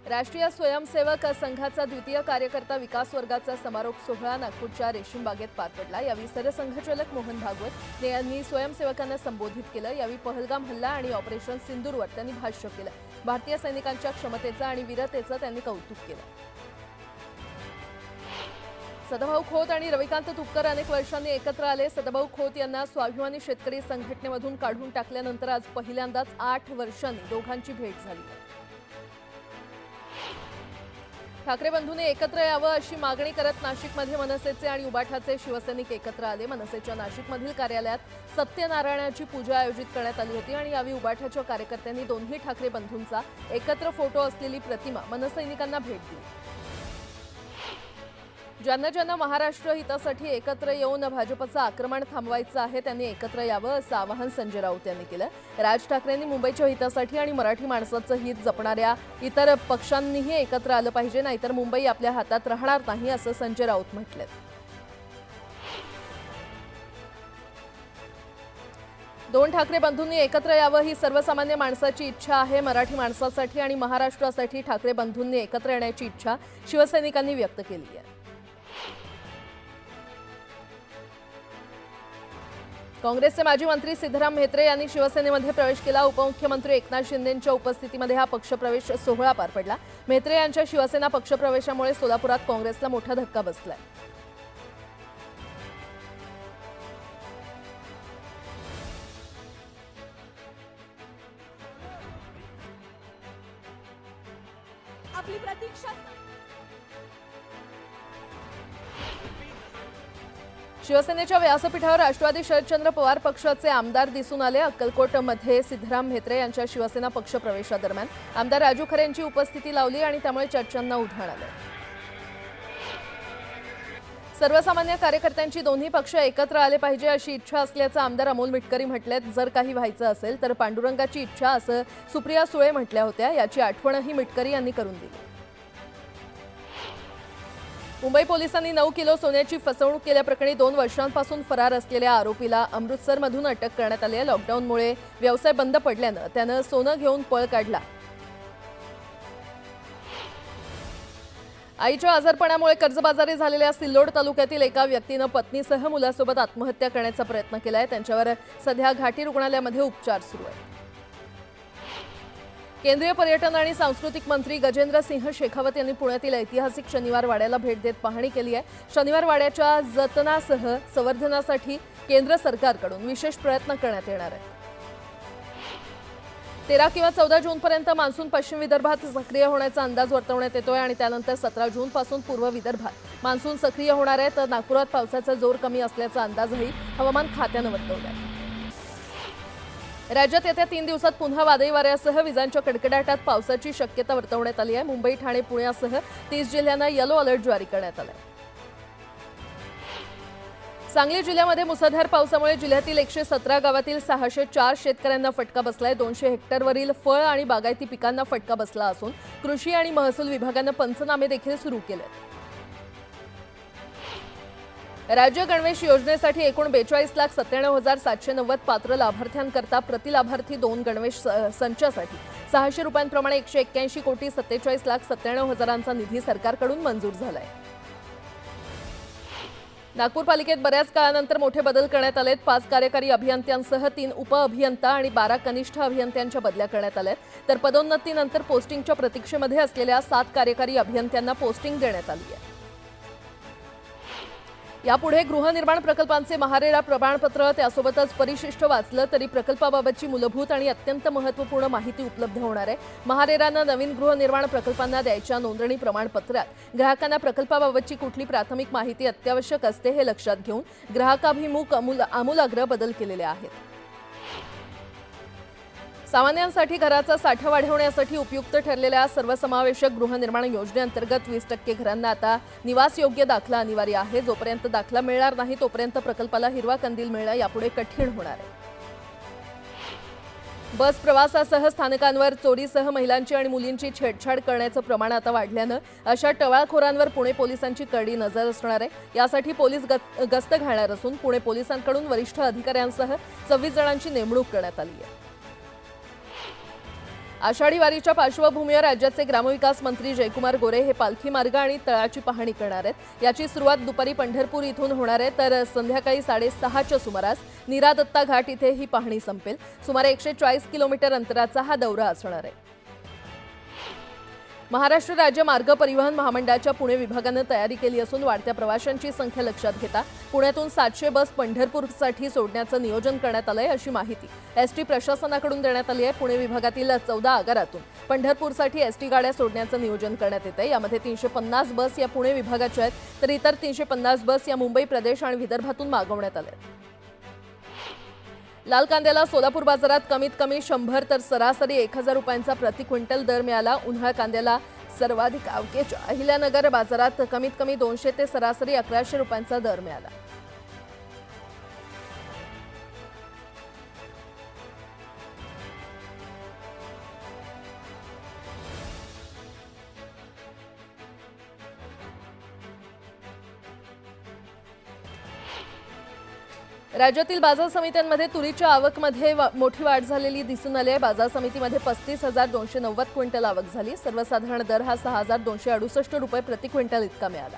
राष्ट्रीय स्वयंसेवक संघाचा द्वितीय कार्यकर्ता विकास वर्गाचा समारोप सोहळा नागपूरच्या रेशीमबागेत पार पडला। यावेळी सरसंघचालक मोहन भागवत यांनी स्वयंसेवकांना संबोधित केलं। यावेळी पहलगाम हल्ला आणि ऑपरेशन सिंदूरवर त्यांनी भाष्य केलं। भारतीय सैनिकांच्या क्षमतेचं आणि वीरतेचं त्यांनी कौतुक केलं। सदाभाऊ खोत आणि रविकांत तुपकर अनेक वर्षांनी एकत्र आले। सदाभाऊ खोत यांना स्वाभिमानी शेतकरी संघटनेमधून काढून टाकल्यानंतर आज पहिल्यांदाच 8 वर्षांनी दोघांची भेट झाली। ठाकरे बंधूंनी एकत्र यावं अशी मागणी करत नाशिकमध्ये मनसेचे आणि उबाठाचे शिवसैनिक एकत्र आले। मनसेच्या नाशिकमधील कार्यालयात सत्यनारायणाची पूजा आयोजित करण्यात आली होती आणि यावेळी उबाठाच्या कार्यकर्त्यांनी दोन्ही ठाकरे बंधूंचा एकत्र फोटो असलेली प्रतिमा मनसैनिकांना भेट दिली। ज्यांना ज्यांना महाराष्ट्र हितासाठी एकत्र येऊन भाजपचं आक्रमण थांबवायचं आहे त्यांनी एकत्र यावं असं आवाहन संजय राऊत यांनी केलं। राज ठाकरेंनी मुंबईच्या हितासाठी आणि मराठी माणसाचं हित जपणाऱ्या इतर पक्षांनीही एकत्र आलं पाहिजे, नाहीतर मुंबई आपल्या हातात राहणार नाही असं संजय राऊत म्हटले। दोन ठाकरे बंधूंनी एकत्र यावं ही सर्वसामान्य माणसाची इच्छा आहे। मराठी माणसासाठी आणि महाराष्ट्रासाठी ठाकरे बंधूंनी एकत्र येण्याची इच्छा शिवसैनिकांनी व्यक्त केली आहे। काँग्रेसचे माजी मंत्री सिद्धराम म्हेत्रे यांनी शिवसेनेमध्ये प्रवेश केला। उपमुख्यमंत्री एकनाथ शिंदेंच्या उपस्थितीमध्ये हा पक्षप्रवेश सोहळा पार पडला। म्हेत्रे यांच्या शिवसेना पक्षप्रवेशामुळे सोलापुरात काँग्रेसला मोठा धक्का बसलाय। आपली प्रतीक्षा शिवसेनेच्या व्यासपीठावर राष्ट्रवादी शरदचंद्र पवार पक्षाचे आमदार दिसून आले। अक्कलकोटमध्ये सिद्धराम म्हेत्रे यांच्या शिवसेना पक्षप्रवेशादरम्यान आमदार राजू खरेंची उपस्थिती लावली आणि त्यामुळे चर्चांना उधाण आलं। सर्वसामान्य कार्यकर्त्यांची दोन्ही पक्ष एकत्र आले पाहिजे अशी इच्छा असल्याचं आमदार अमोल मिटकरी म्हटलेत। जर काही व्हायचं असेल तर पांडुरंगाची इच्छा असं सुप्रिया सुळे म्हटल्या होत्या। याची आठवणही मिटकरी यांनी करून दिली। मुंबई पोलिसांनी 9 किलो सोन्याची फसवणूक केल्याप्रकरणी 2 वर्षांपासून फरार असलेल्या आरोपीला अमृतसरमधून अटक करण्यात आली आहे। लॉकडाऊनमुळे व्यवसाय बंद पडल्यानं त्यानं सोनं घेऊन पळ काढला। आईच्या आजारपणामुळे कर्जबाजारी झालेल्या सिल्लोड तालुक्यातील एका व्यक्तीनं पत्नीसह मुलासोबत आत्महत्या करण्याचा प्रयत्न केलाय। त्यांच्यावर सध्या घाटी रुग्णालयामध्ये उपचार सुरू आहेत। केंद्रीय पर्यटन आणि सांस्कृतिक मंत्री गजेंद्र सिंह शेखावत यांनी पुण्यातील ऐतिहासिक शनिवार वाड्याला भेट देत पाहणी केली आहे। शनिवार वाड्याच्या जतनासह संवर्धनासाठी केंद्र सरकारकडून विशेष प्रयत्न करण्यात येणार आहेत। 13 किंवा 14 जूनपर्यंत मान्सून पश्चिम विदर्भात सक्रिय होण्याचा अंदाज वर्तवण्यात येतोय आणि त्यानंतर 17 जूनपासून पूर्व विदर्भात मान्सून सक्रिय होणार आहे। तर नागपुरात पावसाचा जोर कमी असल्याचा अंदाजही हवामान खात्यानं वर्तवला आहे। राज्यात येत्या 3 दिवसात पुन्हा वादळी वाऱ्यासह विजांच्या कडकडाटात पावसाची शक्यता वर्तवण्यात आली आहे। मुंबई, ठाणे, पुण्यासह 30 जिल्ह्यांना येलो अलर्ट जारी करण्यात आला आहे। सांगली जिल्ह्यामध्ये मुसळधार पावसामुळे जिल्ह्यातील 117 गावातील 604 शेतकऱ्यांना फटका बसलाय। 200 हेक्टरवरील फळ आणि बागायती पिकांना फटका बसला असून कृषी आणि महसूल विभागानं पंचनामे देखील सुरू केलेत। राज्य गणवेश योजनेसाठी एकूण 42,97,790 पात्र लाभार्थ्यांकरता प्रति लाभार्थी 2 गणवेश संचासाठी 600 रुपयांप्रमाणे 181,47,97,000 निधी सरकारकडून मंजूर झालाय। नागपूर पालिकेत बऱ्याच काळानंतर मोठे बदल करण्यात आलेत। 5 कार्यकारी अभियंत्यांसह 3 उपअभियंता आणि 12 कनिष्ठ अभियंत्यांच्या बदल्या करण्यात आल्यात। तर पदोन्नतीनंतर पोस्टिंगच्या प्रतीक्षेमध्ये असलेल्या 7 कार्यकारी अभियंत्यांना पोस्टिंग देण्यात आली आहे। यापुढे गृहनिर्माण प्रकल्पांचे महारेरा प्रमाणपत्र त्यासोबतच परिशिष्ट वाचलं तरी प्रकल्पाबाबतची मूलभूत आणि अत्यंत महत्त्वपूर्ण माहिती उपलब्ध होणार आहे। महारेरानं नवीन गृहनिर्माण प्रकल्पांना द्यायच्या नोंदणी प्रमाणपत्रात ग्राहकांना प्रकल्पाबाबतची कुठली प्राथमिक माहिती अत्यावश्यक असते हे लक्षात घेऊन ग्राहकाभिमुख आमूलाग्र बदल केलेले आहेत। सामान्यांसाठी घराचा साठा वाढवण्यासाठी उपयुक्त ठरलेल्या सर्वसमावेशक गृहनिर्माण योजनेअंतर्गत 20% घरांना आता निवासयोग्य दाखला अनिवार्य आहे। जोपर्यंत दाखला मिळणार नाही तोपर्यंत प्रकल्पाला हिरवा कंदील मिळणं यापुढे कठीण होणार आहे। बस प्रवासासह स्थानकांवर चोरीसह महिलांची आणि मुलींची छेडछाड करण्याचं प्रमाण आता वाढल्यानं अशा टवाळखोरांवर पुणे पोलिसांची करडी नजर असणार आहे। यासाठी पोलीस गस्त घालणार असून पुणे पोलिसांकडून वरिष्ठ अधिकाऱ्यांसह 26 जणांची नेमणूक करण्यात आली आहे। आषाढी वारीच्या पार्श्वभूमीवर राज्याचे ग्रामविकास मंत्री जयकुमार गोरे हे पालखी मार्ग आणि तळाची पाहणी करणार आहेत। याची सुरुवात दुपारी पंढरपूर इथून होणार आहे, तर संध्याकाळी 6:30च्या सुमारास नीरा दत्ता घाट इथे ही पाहणी संपेल। सुमारे 140 किलोमीटर अंतराचा हा दौरा असणार आहे। महाराष्ट्र राज्य मार्ग परिवहन महामंडळाच्या पुणे विभागाने तयारी केली असून वाढत्या प्रवाशांची संख्या लक्षात घेता पुण्यातून 700 बस पंढरपूरसाठी सोडण्याचं नियोजन करण्यात आलंय, अशी माहिती एसटी प्रशासनाकडून देण्यात आली आहे। पुणे विभागातील 14 आगारातून पंढरपूरसाठी एसटी गाड्या सोडण्याचं नियोजन करण्यात येतंय। यामध्ये 350 बस या पुणे विभागाच्या आहेत, तर इतर 350 बस या मुंबई, प्रदेश आणि विदर्भातून मागवण्यात आल्या आहेत। लाल कांद्याला सोलापूर बाजारात कमीत कमी 100 तर सरासरी 1000 रुपयांचा प्रति क्विंटल दर मिळाला। उन्हाळ कांद्याला सर्वाधिक अवकेच्या अहिल्यानगर बाजारात कमीत कमी 200 ते सरासरी 1100 रुपयांचा दर मिळाला। राज्यातील बाजार समित्यांमध्ये तुरीच्या आवकमध्ये मोठी वाढ झालेली दिसून आली आहे। बाजार समितीमध्ये 35,290 क्विंटल आवक झाली। सर्वसाधारण दर हा 6,268 रुपये प्रति क्विंटल इतका मिळाला।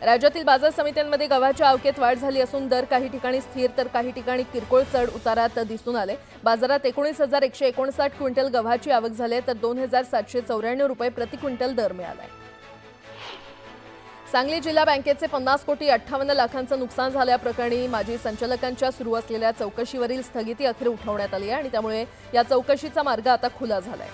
राज्यातील बाजार समित्यांमध्ये गव्हाच्या आवकेत वाढ झाली असून दर काही ठिकाणी स्थिर तर काही ठिकाणी किरकोळ चढ उतारात दिसून आले। बाजारात 19,159 क्विंटल गव्हाची आवक झाली, तर 2,794 रुपये प्रति क्विंटल दर मिळाला। सांगली जिल्हा बँकेचे 50,58,00,000चं नुकसान झाल्याप्रकरणी माजी संचालकांच्या सुरू असलेल्या चौकशीवरील स्थगिती अखेर उठवण्यात आली आहे आणि त्यामुळे या चौकशीचा मार्ग आता खुला झालाय।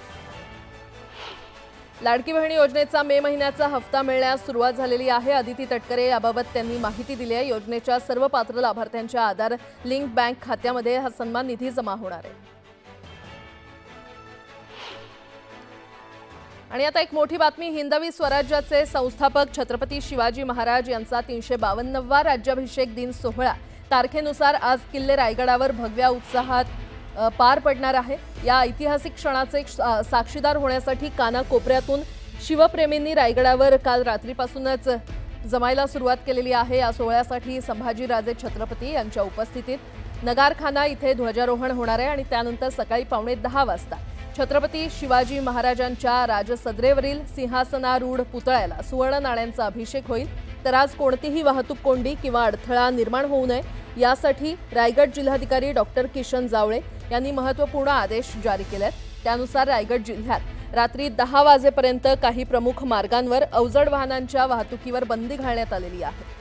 लाडकी बहीण योजनेचा मे महिन्याचा हप्ता मिळण्यास सुरुवात झालेली आहे। अदिती तटकरे याबाबत त्यांनी माहिती दिली आहे। योजनेच्या सर्व पात्र लाभार्थ्यांच्या आधार लिंक बँक खात्यामध्ये हा सन्मान निधी जमा होणार आहे। आणि आता एक मोठी बातमी, हिंदवी स्वराज्याचे संस्थापक छत्रपती शिवाजी महाराज यांचा 352वा राज्याभिषेक दिन सोहळा तारखेनुसार आज किल्ले रायगडावर भगव्या उत्साहात पार पडणार आहे। या ऐतिहासिक क्षणाचे साक्षीदार होण्यासाठी कानाकोपऱ्यातून शिवप्रेमींनी रायगडावर काल रात्रीपासूनच जमायला सुरुवात केलेली आहे। या सोहळ्यासाठी संभाजीराजे छत्रपती यांच्या उपस्थितीत नगारखाना इथे ध्वजारोहण होणार आहे आणि त्यानंतर सकाळी 9:15 वाजता छत्रपती शिवाजी महाराजांच्या राजसदरेवरील सिंहासनारूढ पुतळ्याला सुवर्ण नाण्यांचा अभिषेक होईल। तर आज कोणतीही वाहतूक कोंडी किंवा अडथळा निर्माण होऊ नये यासाठी रायगड जिल्हाधिकारी डॉक्टर किशन जावळे यांनी महत्त्वपूर्ण आदेश जारी केले आहेत। त्यानुसार रायगड जिल्ह्यात रात्री 10 वाजेपर्यंत काही प्रमुख मार्गांवर अवजड वाहनांच्या वाहतुकीवर बंदी घालण्यात आलेली आहे।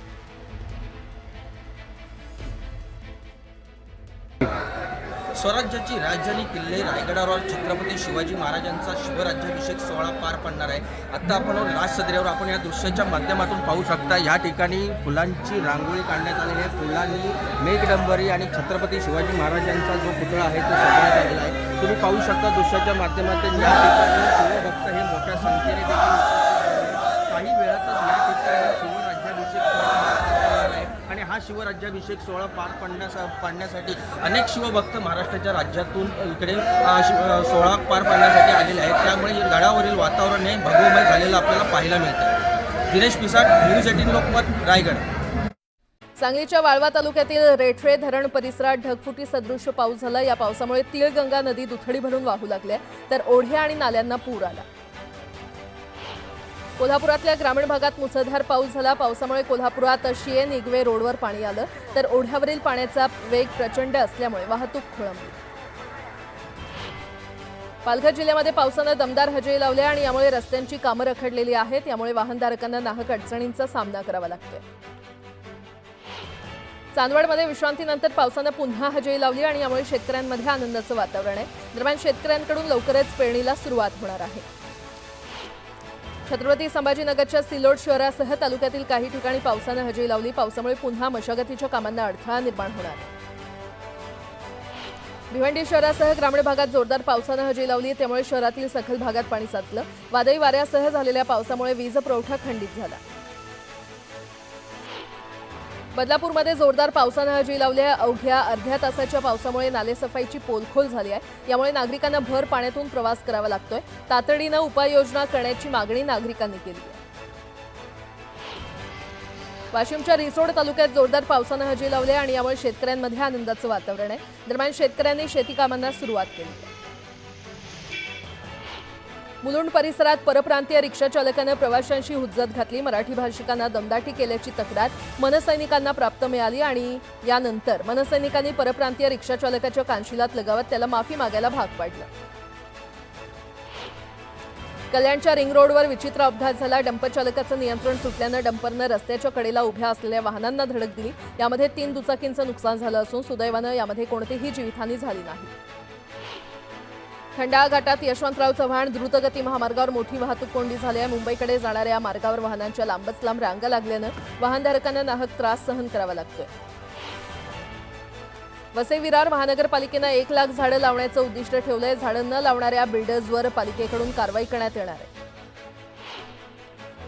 स्वराज्याची राजधानी किल्ले रायगडावर छत्रपती शिवाजी महाराजांचा शिवराज्याभिषेक सोहळा पार पडणार आहे। आता आपण राजसदरेवर आपण या दृश्याच्या माध्यमातून पाहू शकता। या ठिकाणी फुलांची रांगोळी काढण्यात आलेली आहे। फुलांनी मेघडंबरी आणि छत्रपती शिवाजी महाराजांचा जो पुतळा आहे तो सजवण्यात आलेला आहे। तुम्ही पाहू शकता दृश्याच्या माध्यमातून या ठिकाणी शिवभक्त हे मोठ्या संख्येने देखील काही वेळातच या ठिकाणी शिवराज्याभिषेक आणि हा शिवराज्याभिषेक सोहळा पार पाडण्यासाठी अनेक शिवभक्त महाराष्ट्राच्या राज्यातून इकडे सोहळा पार पाडण्यासाठी आलेले आहेत। त्यामुळे गडावरील वातावरण हे भगवमय झालेलं आपल्याला पाहायला मिळतं। दिनेश पिसाट, न्यूज 18 लोकमत, रायगड। सांगलीच्या वाळवा तालुक्यातील रेठरे धरण परिसरात ढगफुटी सदृश्य पाऊस झाला। या पावसामुळे तिळगंगा नदी दुथडी भरून वाहू लागली, तर ओढे आणि नाल्यांना पूर आला। कोल्हापुरातल्या ग्रामीण भागात मुसळधार पाऊस झाला। पावसामुळे कोल्हापुरात शिये निगवे रोडवर पाणी आलं, तर ओढ्यावरील पाण्याचा वेग प्रचंड असल्यामुळे वाहतूक खोळंबली। पालघर जिल्ह्यामध्ये पावसानं दमदार हजेरी लावली आणि यामुळे रस्त्यांची कामं रखडलेली आहेत। यामुळे वाहनधारकांना नाहक अडचणींचा सामना करावा लागतोय। चांदवडमध्ये विश्रांतीनंतर पावसानं पुन्हा हजेरी लावली आणि यामुळे शेतकऱ्यांमध्ये आनंदाचं वातावरण आहे। दरम्यान शेतकऱ्यांकडून लवकरच पेरणीला सुरुवात होणार आहे। छत्रपती संभाजीनगरच्या सिल्लोड शहरासह तालुक्यातील काही ठिकाणी पावसानं हजेरी लावली। पावसामुळे पुन्हा मशागतीच्या कामांना अडथळा निर्माण होणार आहे। भिवंडी शहरासह ग्रामीण भागात जोरदार पावसानं हजेरी लावली, त्यामुळे शहरातील सखल भागात पाणी साचलं। वादळी वाऱ्यासह झालेल्या पावसामुळे वीज पुरवठा खंडित झाला। बदलापूरमध्ये जोरदार पावसानं हजेरी लावली आहे। अवघ्या अर्ध्या तासाच्या पावसामुळे नालेसफाईची पोलखोल झाली आहे। यामुळे नागरिकांना भर पाण्यातून प्रवास करावा लागतोय। तातडीनं उपाययोजना करण्याची मागणी नागरिकांनी केली आहे। वाशिमच्या रिसोड तालुक्यात जोरदार पावसानं हजेरी लावली आणि यामुळे शेतकऱ्यांमध्ये आनंदाचं वातावरण आहे। दरम्यान शेतकऱ्यांनी शेती कामांना सुरुवात केली। मुलुंड परिसरात परप्रांतीय रिक्षा चालकानं प्रवाशांशी हुज्जत घातली. मराठी भाषिकांना दमदाटी केल्याची तक्रार मनसैनिकांना प्राप्त मिळाली आणि यानंतर मनसैनिकांनी परप्रांतीय रिक्षा चालकाच्या कानशिलात लगावत त्याला माफी मागायला भाग पाडलं. कल्याणच्या रिंग रोडवर विचित्र अपघात झाला. डंपर चालकाचं नियंत्रण सुटल्यानं डंपरनं रस्त्याच्या कडेला उभ्या असलेल्या वाहनांना धडक दिली. यामध्ये 3 दुचाकींचं नुकसान झालं असून सुदैवानं यामध्ये कोणतीही जीवितहानी झाली नाही. खंडाळा घाटात यशवंतराव चव्हाण द्रुतगती महामार्गावर मोठी वाहतूक कोंडी झाली आहे. मुंबईकडे जाणाऱ्या या मार्गावर वाहनांच्या लांबच लांब रांगा लागल्यानं वाहनधारकांना नाहक त्रास सहन करावा लागतोय. वसई विरार महानगरपालिकेनं 1 लाख झाडं लावण्याचं उद्दिष्ट ठेवलंय. झाडं न लावणाऱ्या बिल्डर्सवर पालिकेकडून कारवाई करण्यात येणार आहे.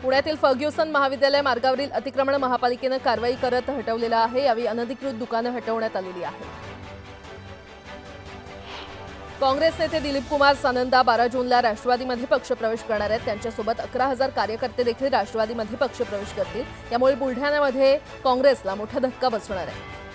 पुण्यातील फर्ग्युसन महाविद्यालय मार्गावरील अतिक्रमण महापालिकेनं कारवाई करत हटवलेलं आहे. यावेळी अनधिकृत दुकानं हटवण्यात आलेली आहेत. काँग्रेस नेते दिलीप कुमार सानंदा 12 जूनला राष्ट्रवादीमध्ये पक्षप्रवेश करणार आहेत. त्यांच्यासोबत 11,000 कार्यकर्ते देखील राष्ट्रवादीमध्ये पक्षप्रवेश करतील. यामुळे बुलढाण्यामध्ये काँग्रेसला मोठा धक्का बसणार आहे.